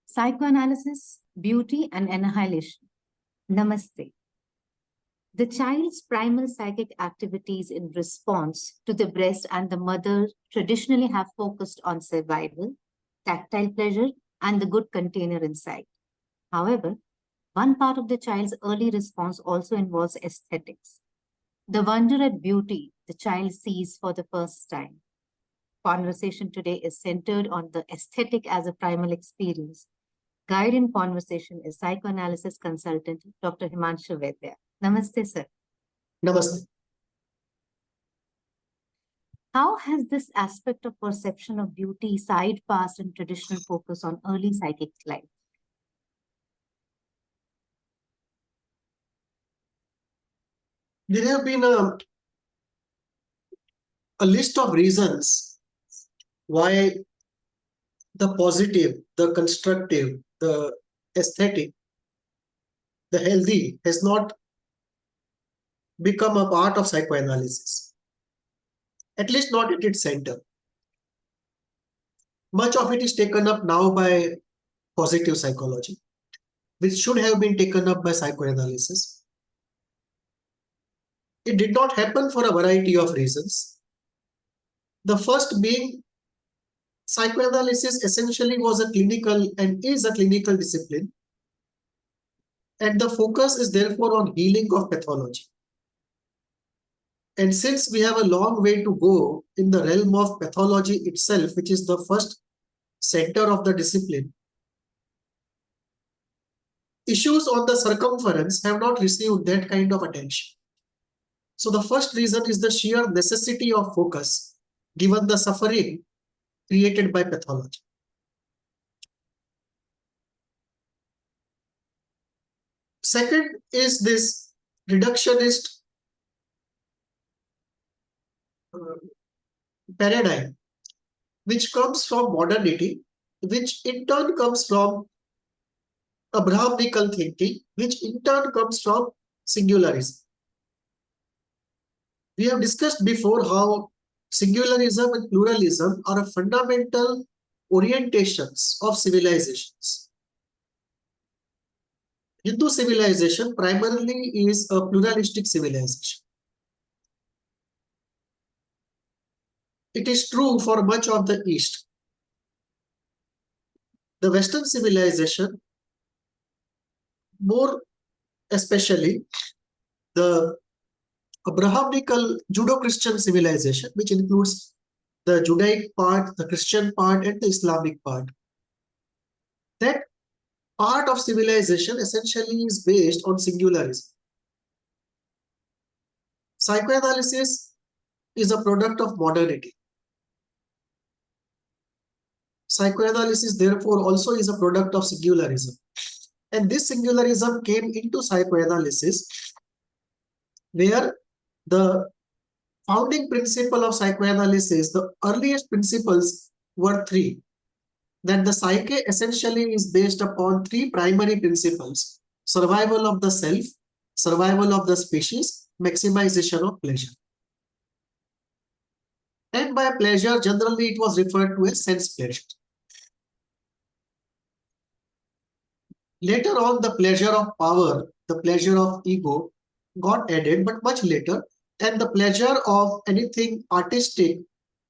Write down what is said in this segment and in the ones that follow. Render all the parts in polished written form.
Psychoanalysis, Beauty and Annihilation. Namaste. The child's primal psychic activities in response to the breast and the mother traditionally have focused on survival, tactile pleasure, and the good container inside. However, one part of the child's early response also involves aesthetics. The wonder at beauty the child sees for the first time. Conversation today is centered on the aesthetic as a primal experience. Guide in conversation is psychoanalysis consultant Dr. Himanshu Vaidya. Namaste, sir. Namaste. How has this aspect of perception of beauty side-passed in traditional focus on early psychic life? There have been a list of reasons why the positive, the constructive, the aesthetic, the healthy has not become a part of psychoanalysis, at least not at its center. Much of it is taken up now by positive psychology, which should have been taken up by psychoanalysis. It did not happen for a variety of reasons. The first being, psychoanalysis essentially was a clinical and is a clinical discipline, and the focus is therefore on healing of pathology. And since we have a long way to go in the realm of pathology itself, which is the first center of the discipline, issues on the circumference have not received that kind of attention. So the first reason is the sheer necessity of focus, given the suffering created by pathology. Second is this reductionist paradigm, which comes from modernity, which in turn comes from Abrahamical thinking, which in turn comes from singularism. We have discussed before how singularism and pluralism are fundamental orientations of civilizations. Hindu civilization primarily is a pluralistic civilization. It is true for much of the East. The Western civilization, more especially the Abrahamical Judeo-Christian civilization, which includes the Judaic part, the Christian part, and the Islamic part. That part of civilization essentially is based on singularism. Psychoanalysis is a product of modernity. Psychoanalysis, therefore, also is a product of singularism. And this singularism came into psychoanalysis, where the founding principle of psychoanalysis, the earliest principles were three. That the psyche essentially is based upon three primary principles: survival of the self, survival of the species, maximization of pleasure. And by pleasure, generally it was referred to as sense pleasure. Later on, the pleasure of power, the pleasure of ego got added, but much later, and the pleasure of anything artistic,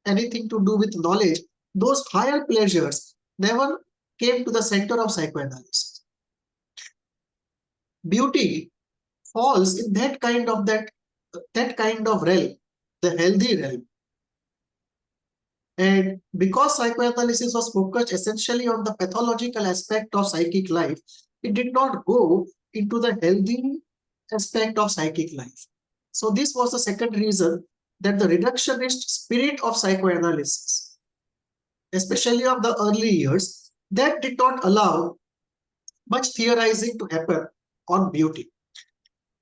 anything to do with knowledge, those higher pleasures never came to the center of psychoanalysis. Beauty falls in that kind of realm, the healthy realm. And because psychoanalysis was focused essentially on the pathological aspect of psychic life, it did not go into the healthy aspect of psychic life. So this was the second reason that the reductionist spirit of psychoanalysis, especially of the early years, that did not allow much theorizing to happen on beauty.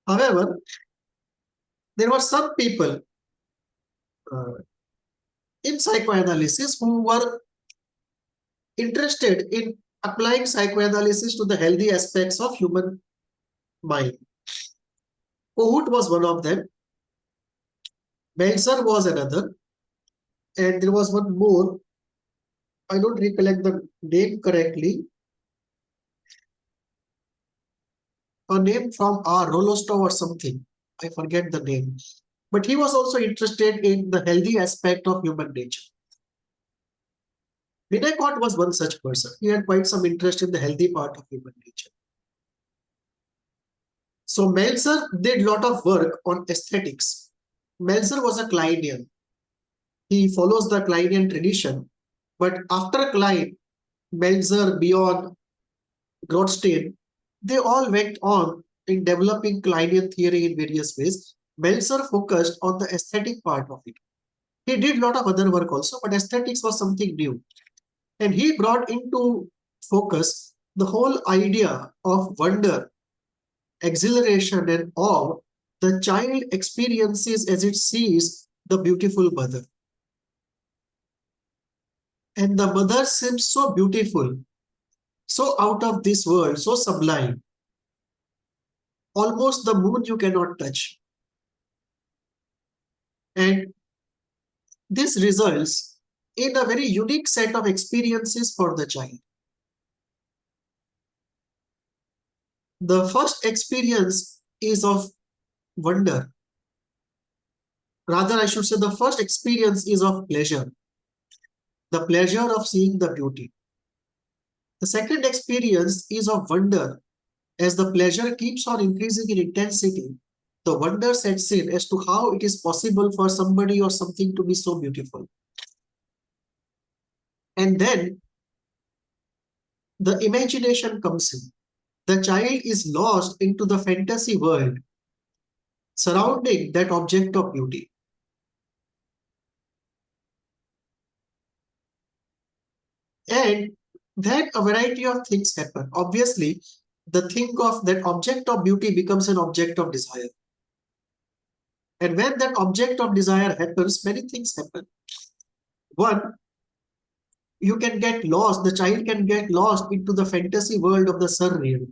However, there were some people in psychoanalysis who were interested in applying psychoanalysis to the healthy aspects of human mind. Kohut was one of them. Meltzer was another. And there was one more, I don't recollect the name correctly. A name from Rolostow or something. I forget the name. But he was also interested in the healthy aspect of human nature. Winnicott was one such person. He had quite some interest in the healthy part of human nature. So Meltzer did a lot of work on aesthetics. Meltzer was a Kleinian. He follows the Kleinian tradition. But after Klein, Meltzer, Bion, Grotstein, they all went on in developing Kleinian theory in various ways. Meltzer focused on the aesthetic part of it. He did a lot of other work also, but aesthetics was something new. And he brought into focus the whole idea of wonder, exhilaration, and awe the child experiences as it sees the beautiful mother. And the mother seems so beautiful, so out of this world, so sublime. Almost the moon you cannot touch. And this results in a very unique set of experiences for the child. The first experience is of wonder. Rather, I should say the first experience is of pleasure. The pleasure of seeing the beauty. The second experience is of wonder. As the pleasure keeps on increasing in intensity, the wonder sets in as to how it is possible for somebody or something to be so beautiful. And then the imagination comes in. The child is lost into the fantasy world surrounding that object of beauty. And then a variety of things happen. Obviously, the thing of that object of beauty becomes an object of desire. And when that object of desire happens, many things happen. One, you can get lost, the child can get lost into the fantasy world of the surreal.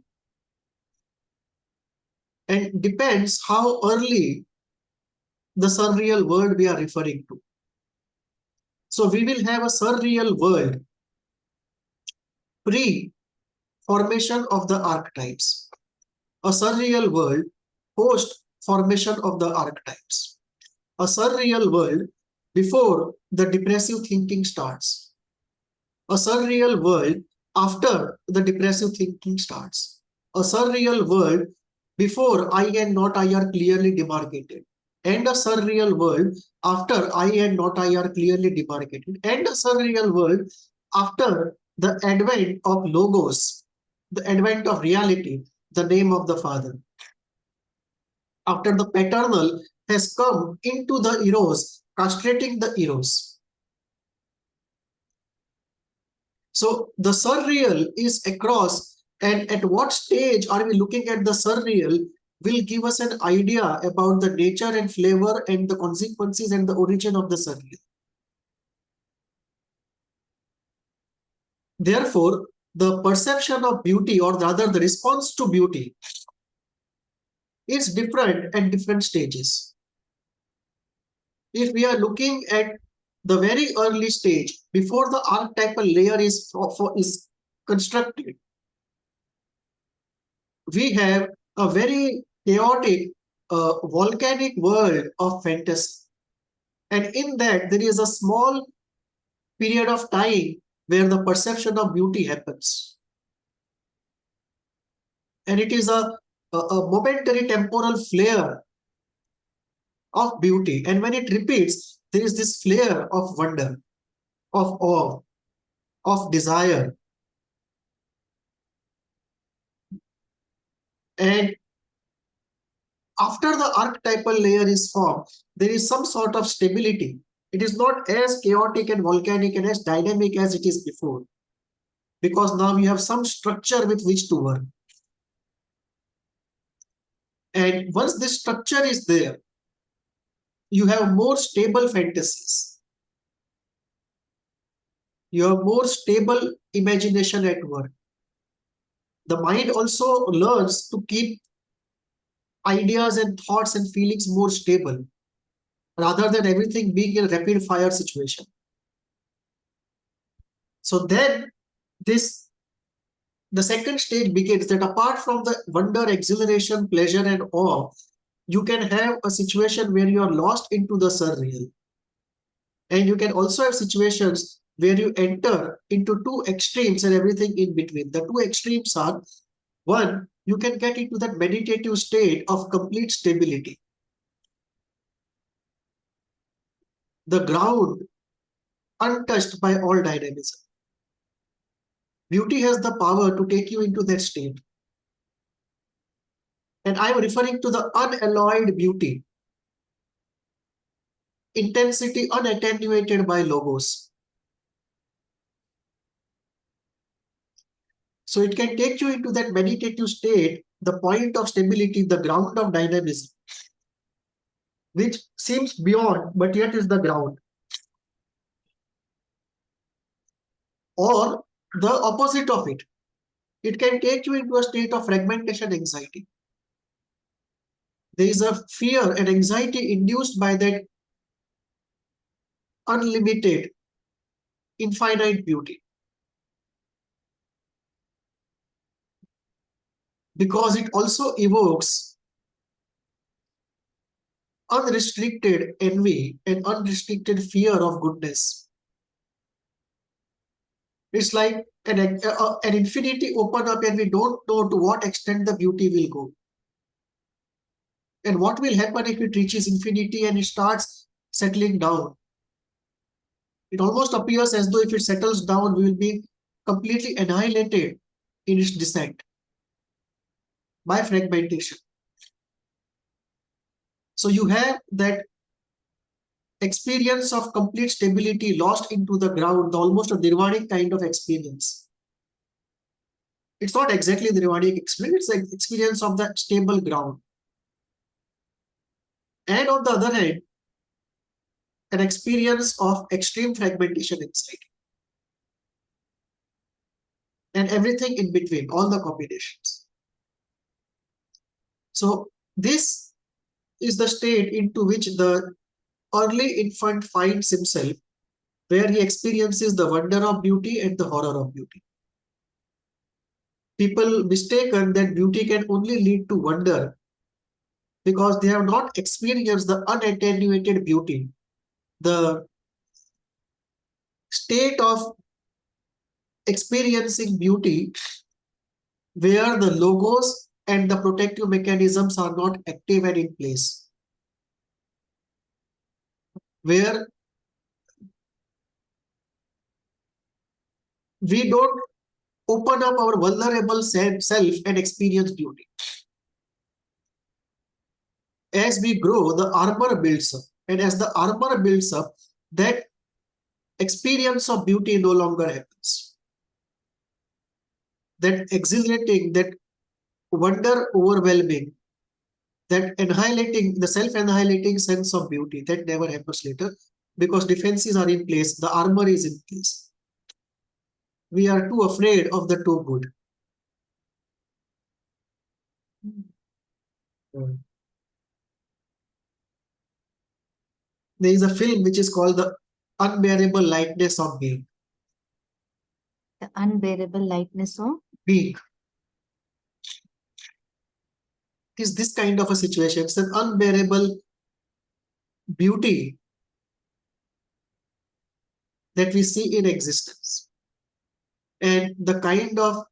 And depends how early the surreal world we are referring to. So we will have a surreal world pre-formation of the archetypes, a surreal world post-formation of the archetypes, a surreal world before the depressive thinking starts, a surreal world after the depressive thinking starts, a surreal world before I and not I are clearly demarcated, and a surreal world after I and not I are clearly demarcated, and a surreal world after the advent of logos, the advent of reality, the name of the Father. After the paternal has come into the eros, castrating the eros. So the surreal is across, and at what stage are we looking at the surreal will give us an idea about the nature and flavor and the consequences and the origin of the surreal. Therefore, the perception of beauty, or rather the response to beauty, is different at different stages. If we are looking at the very early stage, before the archetypal layer is constructed, we have a very chaotic, volcanic world of fantasy. And in that, there is a small period of time where the perception of beauty happens. And it is a momentary temporal flare of beauty. And when it repeats, there is this flare of wonder, of awe, of desire. And after the archetypal layer is formed, there is some sort of stability. It is not as chaotic and volcanic and as dynamic as it is before, because now you have some structure with which to work. And once this structure is there, you have more stable fantasies. You have more stable imagination at work. The mind also learns to keep ideas and thoughts and feelings more stable, rather than everything being in a rapid fire situation. So then the second stage begins, that apart from the wonder, exhilaration, pleasure, and awe, you can have a situation where you are lost into the surreal. And you can also have situations where you enter into two extremes and everything in between. The two extremes are, one, you can get into that meditative state of complete stability. The ground untouched by all dynamism. Beauty has the power to take you into that state. And I'm referring to the unalloyed beauty. Intensity unattenuated by logos. So it can take you into that meditative state, the point of stability, the ground of dynamism, which seems beyond, but yet is the ground. Or the opposite of it. It can take you into a state of fragmentation anxiety. There is a fear and anxiety induced by that unlimited, infinite beauty. Because it also evokes unrestricted envy and unrestricted fear of goodness. It's like an infinity open up, and we don't know to what extent the beauty will go. And what will happen if it reaches infinity and it starts settling down? It almost appears as though if it settles down, we will be completely annihilated in its descent by fragmentation. So you have that experience of complete stability lost into the ground, almost a nirvanic kind of experience. It's not exactly the nirvanic experience, it's an experience of that stable ground. And on the other hand, an experience of extreme fragmentation inside. And everything in between, all the combinations. So this is the state into which the early infant finds himself, where he experiences the wonder of beauty and the horror of beauty. People mistaken that beauty can only lead to wonder because they have not experienced the unattenuated beauty, the state of experiencing beauty where the logos and the protective mechanisms are not active and in place, where we don't open up our vulnerable self and experience beauty. As we grow, the armor builds up, and as the armor builds up, that experience of beauty no longer happens. That exhilarating, that wonder overwhelming, that annihilating, the self-annihilating sense of beauty, that never happens later because defenses are in place, the armor is in place. We are too afraid of the too good. There is a film which is called The Unbearable Lightness of Being. The unbearable lightness of Being. It is this kind of a situation. It's an unbearable beauty that we see in existence. And the kind of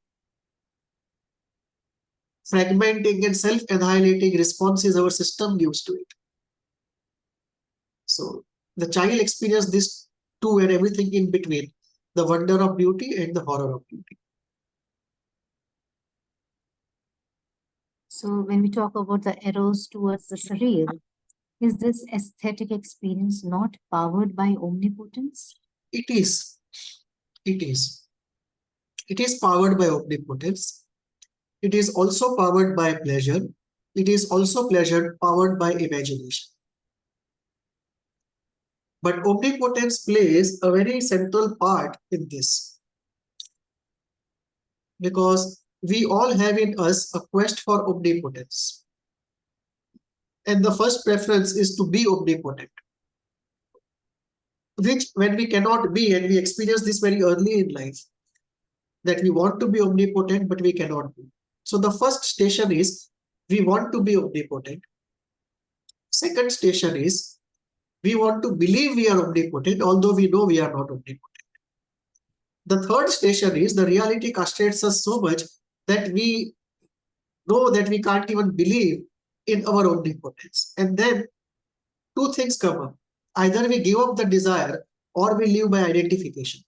fragmenting and self-annihilating responses our system gives to it. So the child experienced this too, and everything in between, the wonder of beauty and the horror of beauty. So when we talk about the eros towards the surreal, is this aesthetic experience not powered by omnipotence? It is. It is. It is powered by omnipotence. It is also powered by pleasure. It is also pleasure powered by imagination. But omnipotence plays a very central part in this, because we all have in us a quest for omnipotence. And the first preference is to be omnipotent. which when we cannot be, and we experience this very early in life, that we want to be omnipotent, but we cannot be. So the first station is we want to be omnipotent. Second station is we want to believe we are omnipotent, although we know we are not omnipotent. The third station is the reality castrates us so much that we know that we can't even believe in our omnipotence. And then two things come up. Either we give up the desire or we live by identification.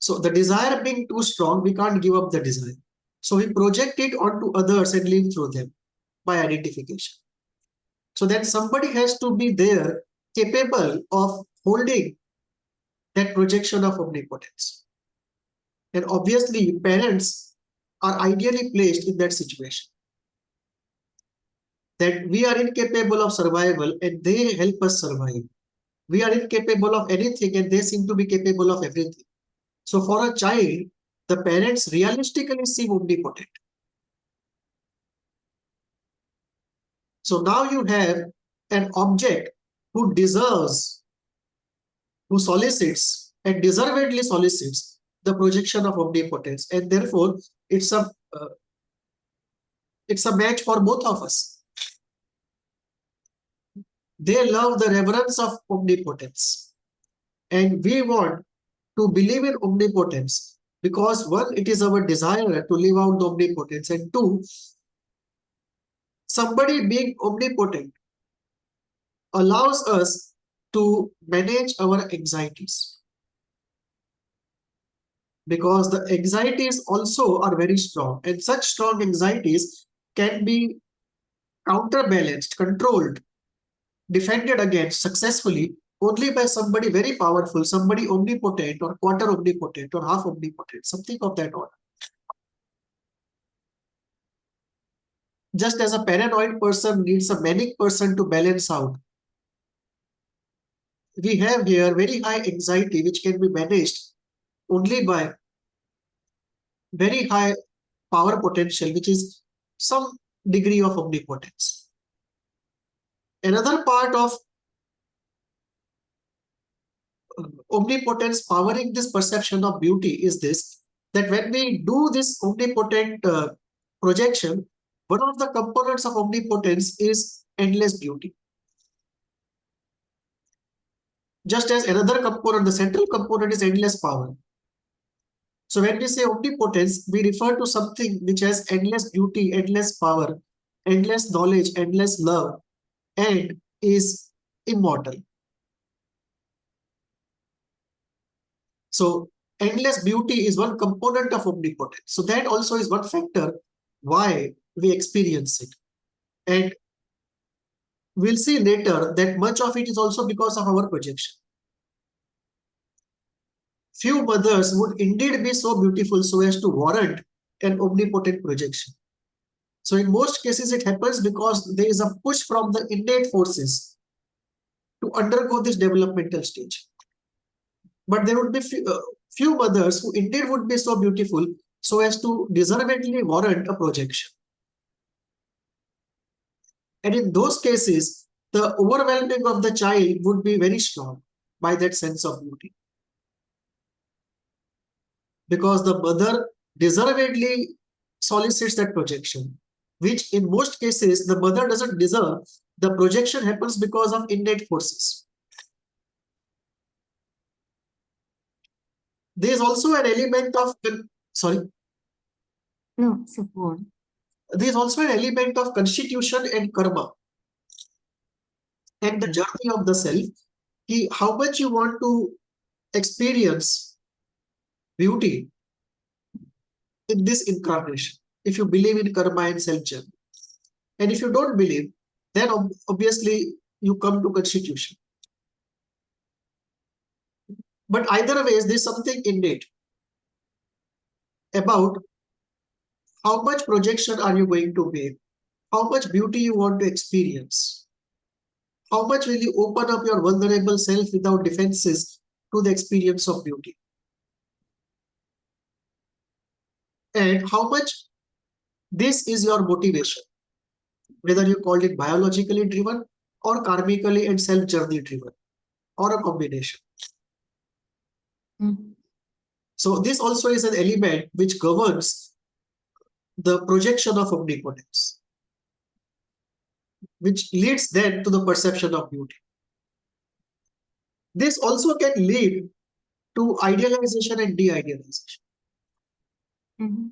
So the desire being too strong, we can't give up the desire. So we project it onto others and live through them by identification. So then somebody has to be there capable of holding that projection of omnipotence. And obviously, parents are ideally placed in that situation. That we are incapable of survival and they help us survive. We are incapable of anything and they seem to be capable of everything. So for a child, the parents realistically seem omnipotent. So now you have an object who deserves, who solicits and deservedly solicits the projection of omnipotence, and therefore it's a match for both of us. They love the reverence of omnipotence, and we want to believe in omnipotence because one, it is our desire to live out the omnipotence, and two, somebody being omnipotent allows us to manage our anxieties, because the anxieties also are very strong, and such strong anxieties can be counterbalanced, controlled, defended against successfully only by somebody very powerful, somebody omnipotent or quarter omnipotent or half omnipotent, something of that order. Just as a paranoid person needs a manic person to balance out, we have here very high anxiety which can be managed only by very high power potential, which is some degree of omnipotence. Another part of omnipotence powering this perception of beauty is this, that when we do this omnipotent projection, one of the components of omnipotence is endless beauty. Just as another component, the central component, is endless power. So when we say omnipotence, we refer to something which has endless beauty, endless power, endless knowledge, endless love, and is immortal. So endless beauty is one component of omnipotence. So that also is one factor why we experience it. And we'll see later that much of it is also because of our projection. Few mothers would indeed be so beautiful so as to warrant an omnipotent projection. So in most cases, it happens because there is a push from the innate forces to undergo this developmental stage. But there would be few mothers who indeed would be so beautiful so as to deservedly warrant a projection. And in those cases, the overwhelming of the child would be very strong by that sense of beauty. Because the mother deservedly solicits that projection, which in most cases the mother doesn't deserve. The projection happens because of innate forces. There is also an element of, sorry. No, support. There is also an element of constitution and karma and the journey of the self. How much you want to experience beauty in this incarnation, if you believe in karma and self-journey. And if you don't believe, then obviously you come to constitution. But either ways, there's something innate about how much projection are you going to make, how much beauty you want to experience, how much will you open up your vulnerable self without defenses to the experience of beauty. And how much this is your motivation, whether you called it biologically driven or karmically and self-journey driven. or a combination. Mhm. So this also is an element which governs the projection of omnipotence, which leads then to the perception of beauty. This also can lead to idealization and de-idealization. Mhm.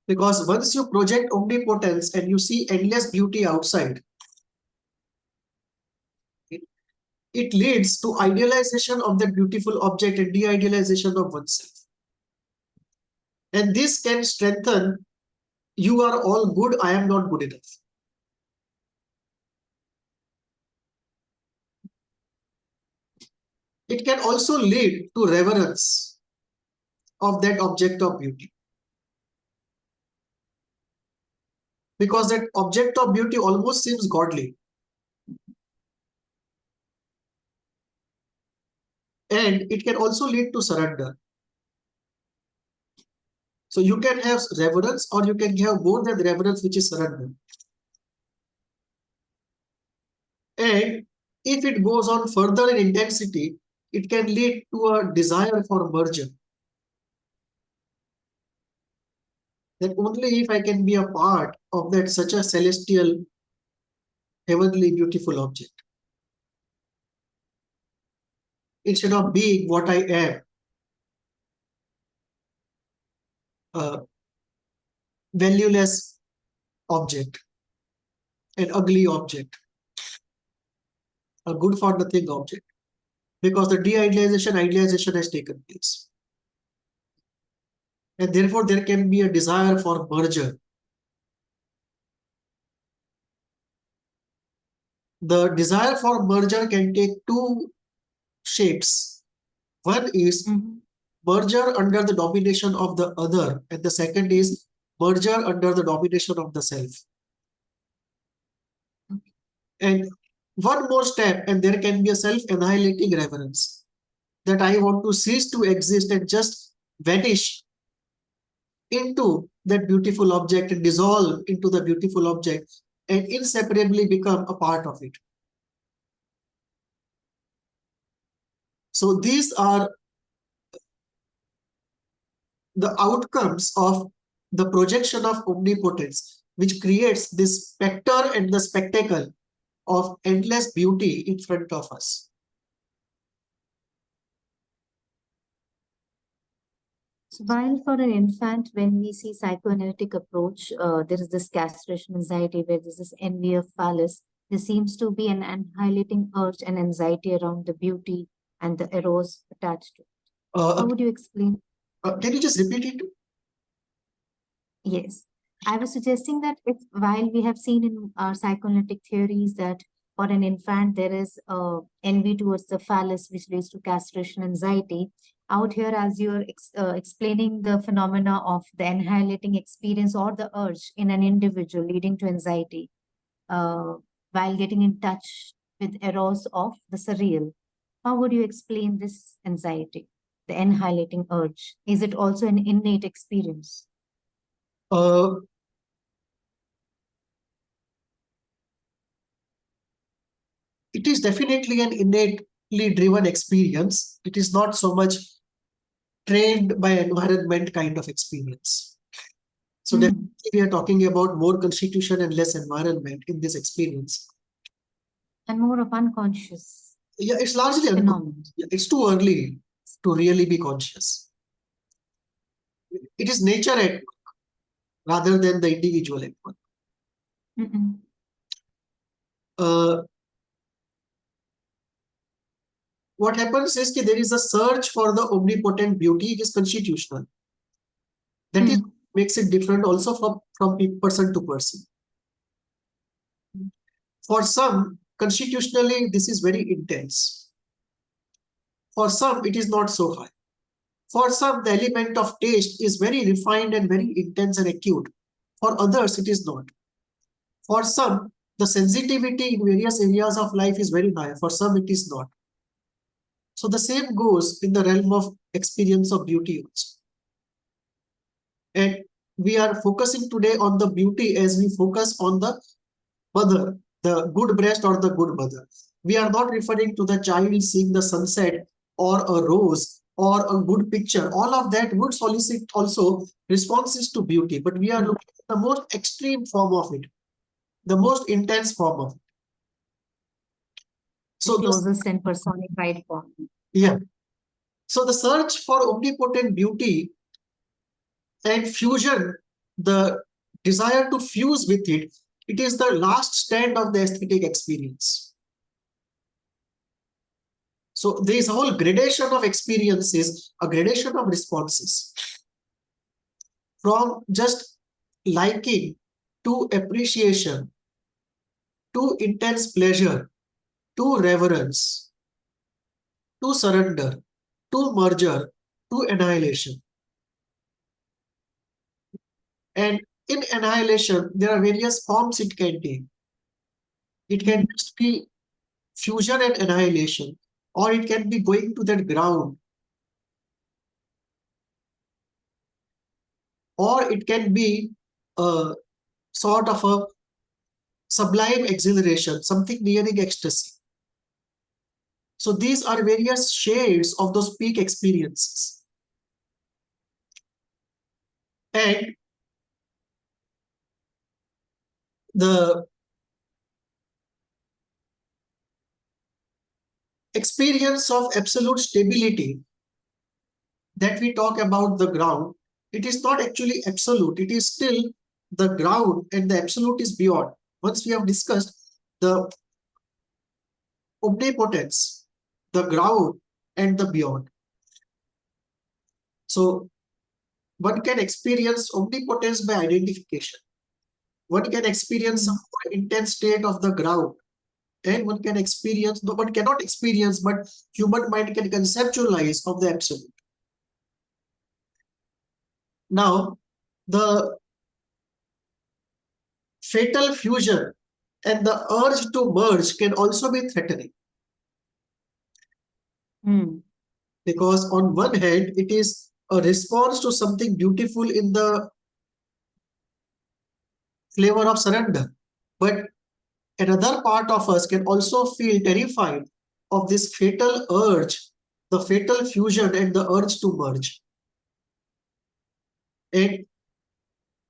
Because once you project omnipotence and you see endless beauty outside, it leads to idealization of that beautiful object and de-idealization of oneself. And this can strengthen, you are all good, I am not good enough. It can also lead to reverence of that object of beauty. Because that object of beauty almost seems godly. And it can also lead to surrender. So you can have reverence, or you can have more than reverence, which is surrender. And if it goes on further in intensity, it can lead to a desire for merger. That only if I can be a part of that such a celestial, heavenly, beautiful object. Instead of being what I am, a valueless object, an ugly object, a good for nothing object. Because the de-idealization, idealization has taken place. And therefore, there can be a desire for merger. The desire for merger can take two shapes. One is merger under the domination of the other, and the second is merger under the domination of the self. And one more step, and there can be a self-annihilating reverence, that I want to cease to exist and just vanish into that beautiful object and dissolve into the beautiful object and inseparably become a part of it. So these are the outcomes of the projection of omnipotence, which creates this specter and the spectacle of endless beauty in front of us. So while for an infant, when we see psychoanalytic approach, there is this castration anxiety where there's this envy of phallus. There seems to be an annihilating urge and anxiety around the beauty and the eros attached to it. How would you explain? Can you just repeat it? Yes. I was suggesting that if while we have seen in our psychoanalytic theories that for an infant there is envy towards the phallus which leads to castration anxiety, out here as you're explaining the phenomena of the annihilating experience or the urge in an individual leading to anxiety while getting in touch with eros of the surreal, how would you explain this anxiety, the annihilating urge? Is it also an innate experience? It is definitely an innately driven experience. It is not so much trained by environment kind of experience. So definitely we are talking about more constitution and less environment in this experience. And more of unconscious. Yeah, it's largely unconscious. It's too early to really be conscious. It is nature at work rather than the individual at work. What happens is that there is a search for the omnipotent beauty. It is constitutional. That is makes it different also from person to person. For some, constitutionally, this is very intense. For some, it is not so high. For some, the element of taste is very refined and very intense and acute. For others, it is not. For some, the sensitivity in various areas of life is very high. For some, it is not. So the same goes in the realm of experience of beauty also. And we are focusing today on the beauty as we focus on the mother, the good breast or the good mother. We are not referring to the child seeing the sunset or a rose or a good picture. All of that would solicit also responses to beauty, but we are looking at the most extreme form of it, the most intense form of it. So the closest and personified form. Yeah. So the search for omnipotent beauty and fusion, the desire to fuse with it, it is the last stand of the aesthetic experience. So there is a whole gradation of experiences, a gradation of responses, from just liking to appreciation, to intense pleasure, to reverence, to surrender, to merger, to annihilation. And in annihilation, there are various forms it can take. It can just be fusion and annihilation, or it can be going to that ground, or it can be a sort of a sublime exhilaration, something nearing ecstasy. So these are various shades of those peak experiences. And the experience of absolute stability that we talk about, the ground, it is not actually absolute. It is still the ground, and the absolute is beyond. Once we have discussed the omnipotence, the ground, and the beyond. So one can experience omnipotence by identification. One can experience some more intense state of the ground, and one can experience, no, one cannot experience, but human mind can conceptualize of the absolute. Now, the fatal fusion and the urge to merge can also be threatening. Because on one hand, it is a response to something beautiful in the flavor of surrender. But another part of us can also feel terrified of this fatal urge, the fatal fusion and the urge to merge. And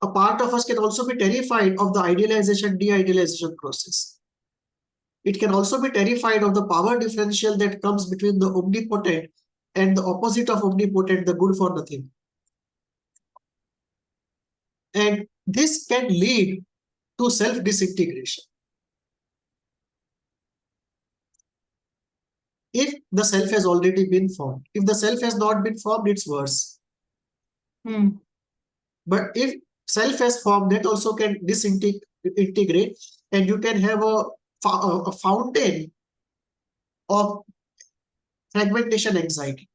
a part of us can also be terrified of the idealization, de-idealization process. It can also be terrified of the power differential that comes between the omnipotent and the opposite of omnipotent, the good for nothing. And this can lead to self-disintegration. If the self has already been formed. If the self has not been formed, it's worse. But if self has formed, that also can disintegrate, and you can have a fountain of fragmentation anxiety.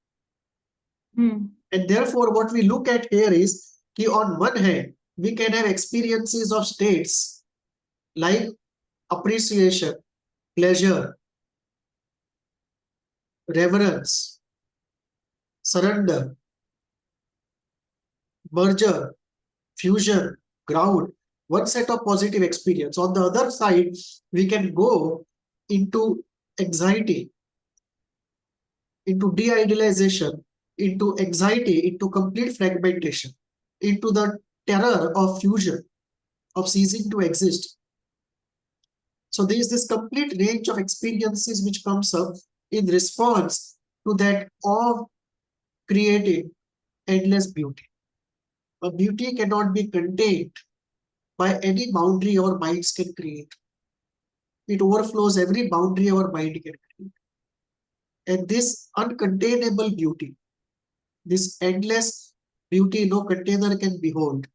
And therefore, what we look at here is that on one hand, we can have experiences of states like appreciation, pleasure, reverence, surrender, merger, fusion, ground, one set of positive experience. On the other side, we can go into anxiety, into de-idealization, into anxiety, into complete fragmentation, into the terror of fusion, of ceasing to exist. So there is this complete range of experiences which comes up in response to that awe creating endless beauty. A beauty cannot be contained by any boundary our minds can create. It overflows every boundary our mind can create. And this uncontainable beauty, this endless beauty no container can behold,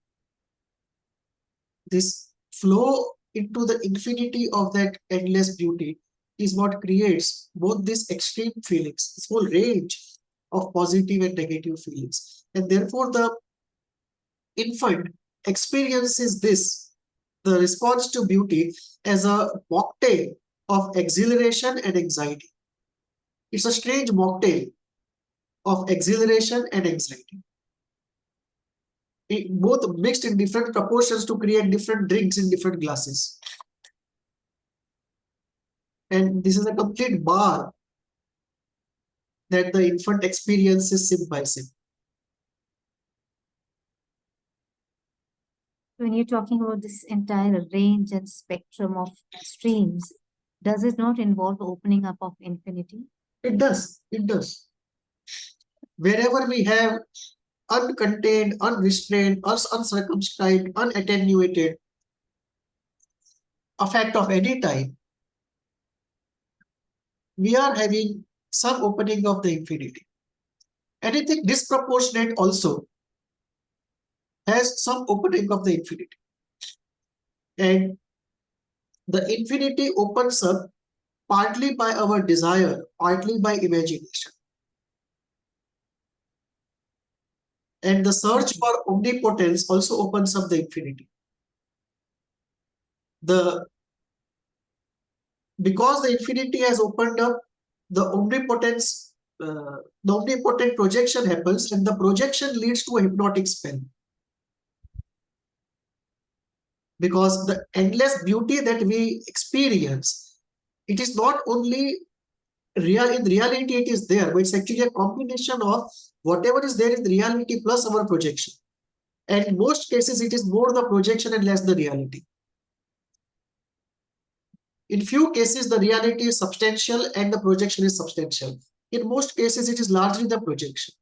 this flow into the infinity of that endless beauty is what creates both these extreme feelings, this whole range of positive and negative feelings. And therefore, the infant experiences this, the response to beauty, as a mocktail of exhilaration and anxiety. It's a strange mocktail of exhilaration and anxiety. Both mixed in different proportions to create different drinks in different glasses. And this is a complete bar that the infant experiences sim by sim. When you're talking about this entire range and spectrum of streams, does it not involve opening up of infinity? It does. It does. Wherever we have uncontained, unrestrained, uncircumscribed, unattenuated affect of any type, we are having some opening of the infinity. Anything disproportionate also has some opening of the infinity. And the infinity opens up partly by our desire, partly by imagination. And the search for omnipotence also opens up the infinity. Because the infinity has opened up, the omnipotence, the omnipotent projection happens, and the projection leads to a hypnotic spell. Because the endless beauty that we experience, it is not only real, in reality it is there, but it's actually a combination of whatever is there in reality plus our projection. And in most cases, it is more the projection and less the reality. In few cases, the reality is substantial and the projection is substantial. In most cases, it is largely the projection.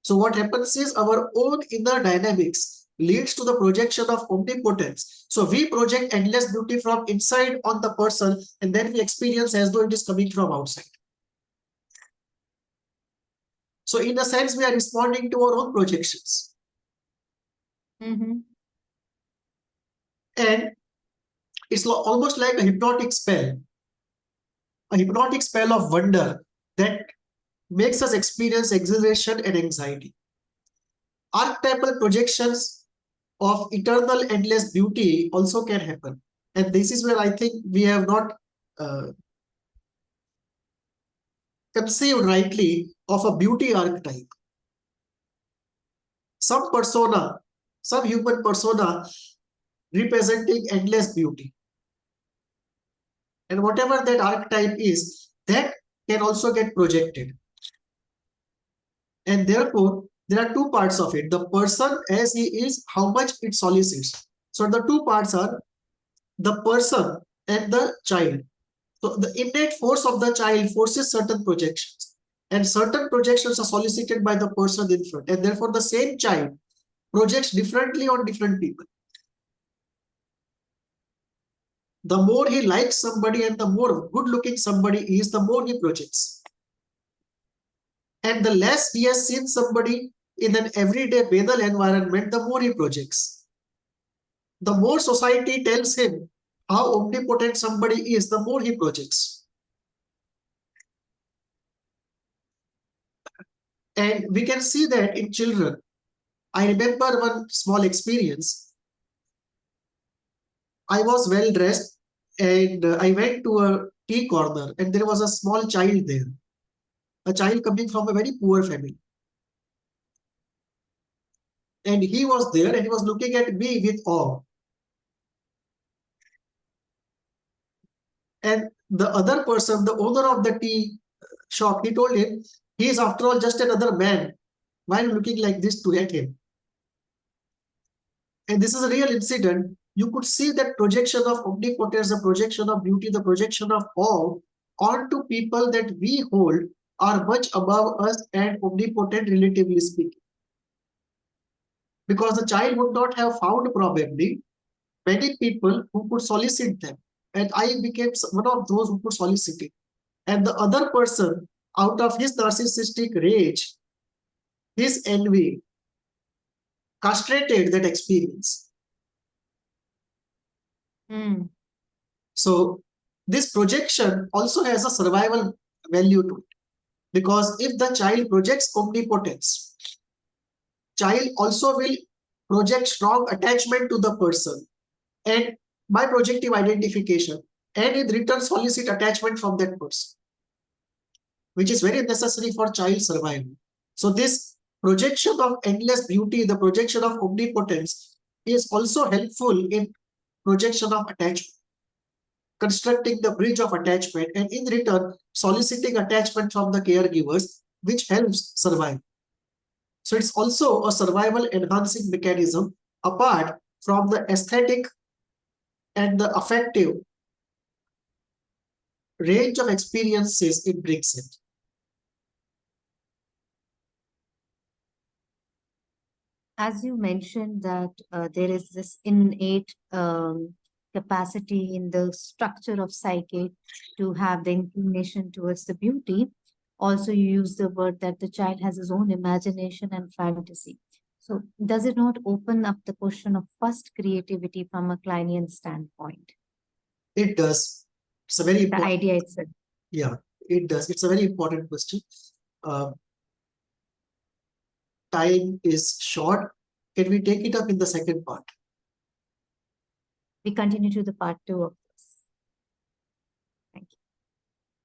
So what happens is our own inner dynamics leads to the projection of omnipotence. So we project endless beauty from inside on the person, and then we experience as though it is coming from outside. So in a sense, we are responding to our own projections. Mm-hmm. And it's almost like a hypnotic spell of wonder that makes us experience exhilaration and anxiety. Archetypal projections of eternal endless beauty also can happen. And this is where I think we have not conceived rightly of a beauty archetype. Some persona, some human persona representing endless beauty. And whatever that archetype is, that can also get projected. And therefore, there are two parts of it. The person as he is, how much it solicits. So the two parts are the person and the child. So the innate force of the child forces certain projections. And certain projections are solicited by the person in front. And therefore, the same child projects differently on different people. The more he likes somebody and the more good-looking somebody is, the more he projects. And the less he has seen somebody in an everyday banal environment, the more he projects. The more society tells him how omnipotent somebody is, the more he projects. And we can see that in children. I remember one small experience. I was well dressed and I went to a tea corner and there was a small child there. A child coming from a very poor family. And he was there and he was looking at me with awe. And the other person, the owner of the tea shop, he told him, he is after all just another man. Why are you looking like this to at him? And this is a real incident. You could see that projection of omnipotence, the projection of beauty, the projection of awe onto people that we hold are much above us and omnipotent, relatively speaking. Because the child would not have found probably many people who could solicit them. And I became one of those who could solicit it. And the other person, out of his narcissistic rage, his envy, castrated that experience. Mm. So this projection also has a survival value to it. Because if the child projects omnipotence, child also will project strong attachment to the person and by projective identification, and in return solicit attachment from that person, which is very necessary for child survival. So this projection of endless beauty, the projection of omnipotence is also helpful in projection of attachment. constructing the bridge of attachment, and in return soliciting attachment from the caregivers, which helps survive. So it's also a survival enhancing mechanism apart from the aesthetic and the affective range of experiences it brings in. As you mentioned that there is this innate capacity in the structure of psyche to have the inclination towards the beauty. Also, you use the word that the child has his own imagination and fantasy. So does it not open up the question of first creativity from a Kleinian standpoint? It does. It's a very The important, idea itself. yeah, it does. It's a very important question. Time is short. Can we take it up in the second part? We continue to the part 2 of